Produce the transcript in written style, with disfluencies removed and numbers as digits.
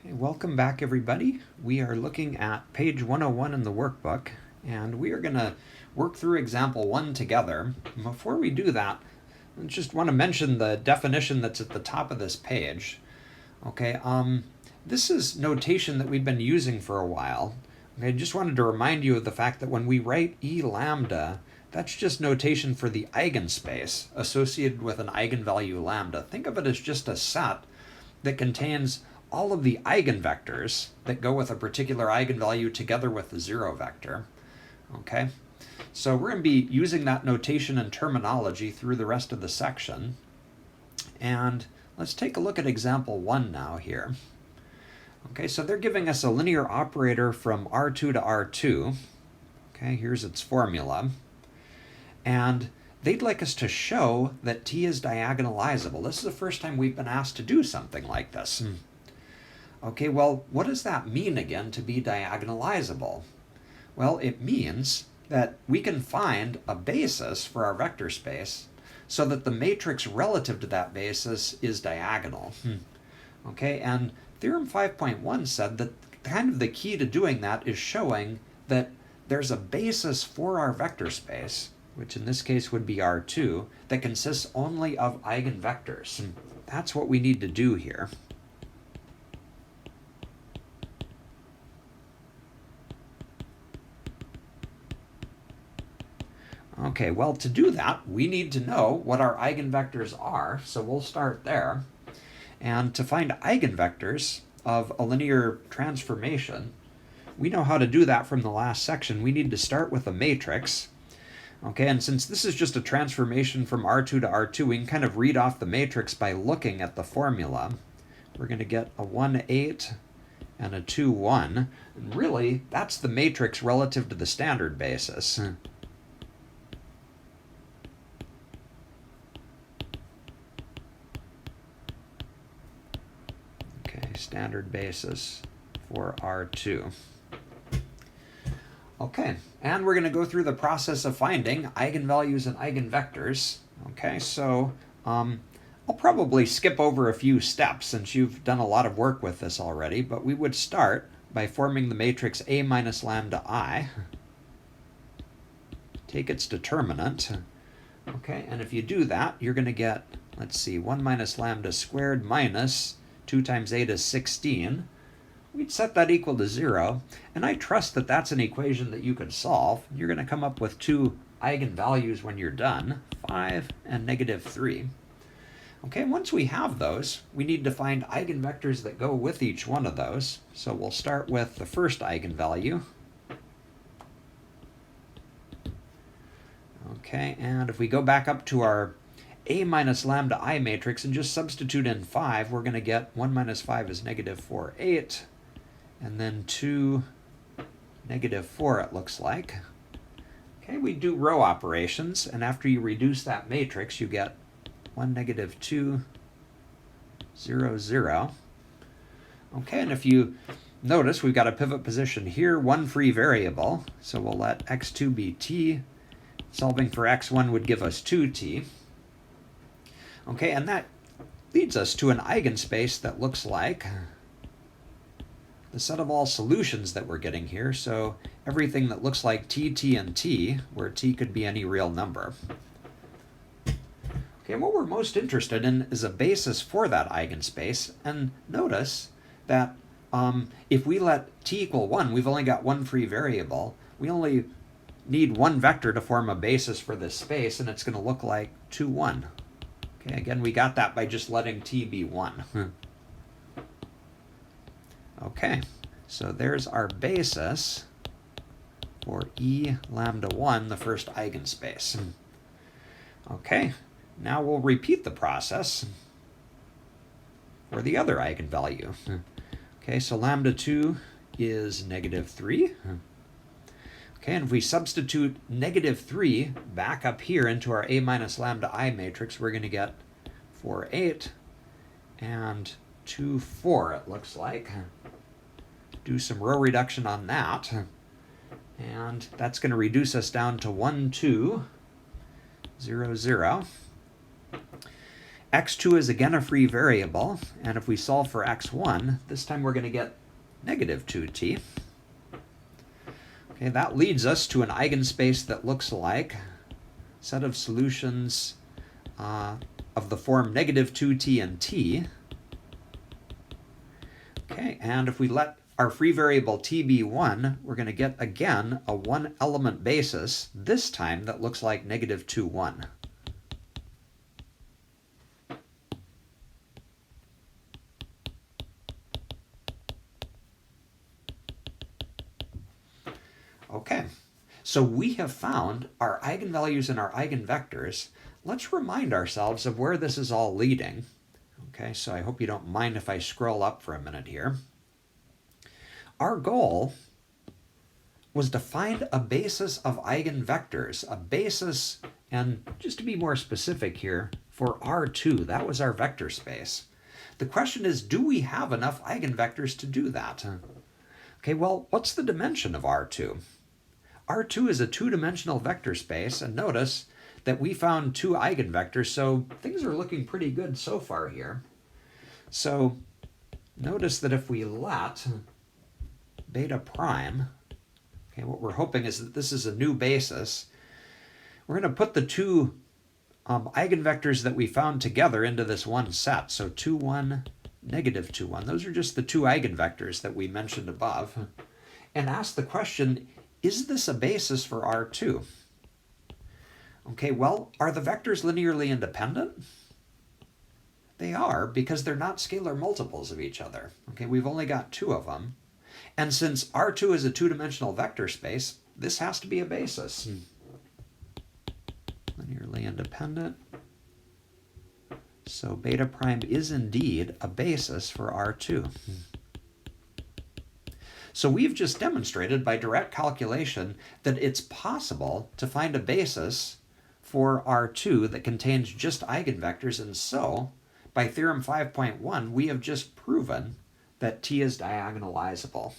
Hey, welcome back, everybody. We are looking at page 101 in the workbook, and we are going to work through example 1 together. And before we do that, I just want to mention the definition that's at the top of this page. Okay, this is notation that we've been using for a while. Okay, I just wanted to remind you of the fact that when we write E lambda, that's just notation for the eigenspace associated with an eigenvalue lambda. Think of it as just a set that contains all of the eigenvectors that go with a particular eigenvalue together with the zero vector. Okay, so we're going to be using that notation and terminology through the rest of the section. And let's take a look at example 1 now here. Okay, so they're giving us a linear operator from R2 to R2. Okay, here's its formula. And they'd like us to show that T is diagonalizable. This is the first time we've been asked to do something like this. Okay, well, what does that mean again, to be diagonalizable? Well, it means that we can find a basis for our vector space so that the matrix relative to that basis is diagonal. Okay, and theorem 5.1 said that kind of the key to doing that is showing that there's a basis for our vector space, which in this case would be R2, that consists only of eigenvectors. That's what we need to do here. Okay, well, to do that, we need to know what our eigenvectors are, so we'll start there. And to find eigenvectors of a linear transformation, we know how to do that from the last section. We need to start with a matrix. Okay, and since this is just a transformation from R2 to R2, we can kind of read off the matrix by looking at the formula. We're going to get a 1, 8, and a 2, 1. And really, that's the matrix relative to the standard basis. Standard basis for R2. Okay, and we're going to go through the process of finding eigenvalues and eigenvectors. Okay, so I'll probably skip over a few steps since you've done a lot of work with this already, but we would start by forming the matrix A minus lambda I, take its determinant. Okay, and if you do that, you're going to get, let's see, 1 minus lambda squared minus 2 times 8 is 16. We'd set that equal to 0, and I trust that that's an equation that you could solve. You're going to come up with two eigenvalues when you're done, 5 and negative 3. Okay, once we have those, we need to find eigenvectors that go with each one of those. So we'll start with the first eigenvalue. Okay, and if we go back up to our A minus lambda I matrix and just substitute in 5, we're going to get 1 minus 5 is negative 4, 8, and then 2, negative 4 it looks like. Okay, we do row operations, and after you reduce that matrix, you get 1, negative 2, 0, 0. Okay, and if you notice, we've got a pivot position here, one free variable, so we'll let x2 be t. Solving for x1 would give us 2t. Okay, and that leads us to an eigenspace that looks like the set of all solutions that we're getting here. So everything that looks like t, t, and t, where t could be any real number. Okay, and what we're most interested in is a basis for that eigenspace. And notice that if we let t equal 1, we've only got one free variable. We only need one vector to form a basis for this space, and it's going to look like 2, 1. Okay, again, we got that by just letting t be 1. Okay, so there's our basis for E lambda 1, the first eigenspace. Okay, now we'll repeat the process for the other eigenvalue. Okay, so lambda 2 is negative 3. Okay, and if we substitute negative 3 back up here into our A minus lambda I matrix, we're going to get 4, 8, and 2, 4, it looks like. Do some row reduction on that, and that's going to reduce us down to 1, 2, 0, 0. x2 is again a free variable, and if we solve for x1, this time we're going to get negative 2t. Okay, that leads us to an eigenspace that looks like a set of solutions of the form negative 2t and t. Okay, and if we let our free variable t be 1, we're going to get, again, a one-element basis, this time that looks like negative 2, 1. Okay, so we have found our eigenvalues and our eigenvectors. Let's remind ourselves of where this is all leading. Okay, so I hope you don't mind if I scroll up for a minute here. Our goal was to find a basis of eigenvectors, a basis, and just to be more specific here, for R2, that was our vector space. The question is, do we have enough eigenvectors to do that? Okay, well, what's the dimension of R2? R2 is a two-dimensional vector space, and notice that we found two eigenvectors, so things are looking pretty good so far here. So notice that if we let beta prime, okay, what we're hoping is that this is a new basis. We're going to put the two eigenvectors that we found together into this one set. So 2, 1, negative 2, 1. Those are just the two eigenvectors that we mentioned above. And ask the question, is this a basis for R2? Okay, well, are the vectors linearly independent? They are, because they're not scalar multiples of each other. Okay, we've only got two of them. And since R2 is a two-dimensional vector space, this has to be a basis. Linearly independent. So beta prime is indeed a basis for R2. So we've just demonstrated by direct calculation that it's possible to find a basis for R2 that contains just eigenvectors, and so by theorem 5.1 we have just proven that T is diagonalizable.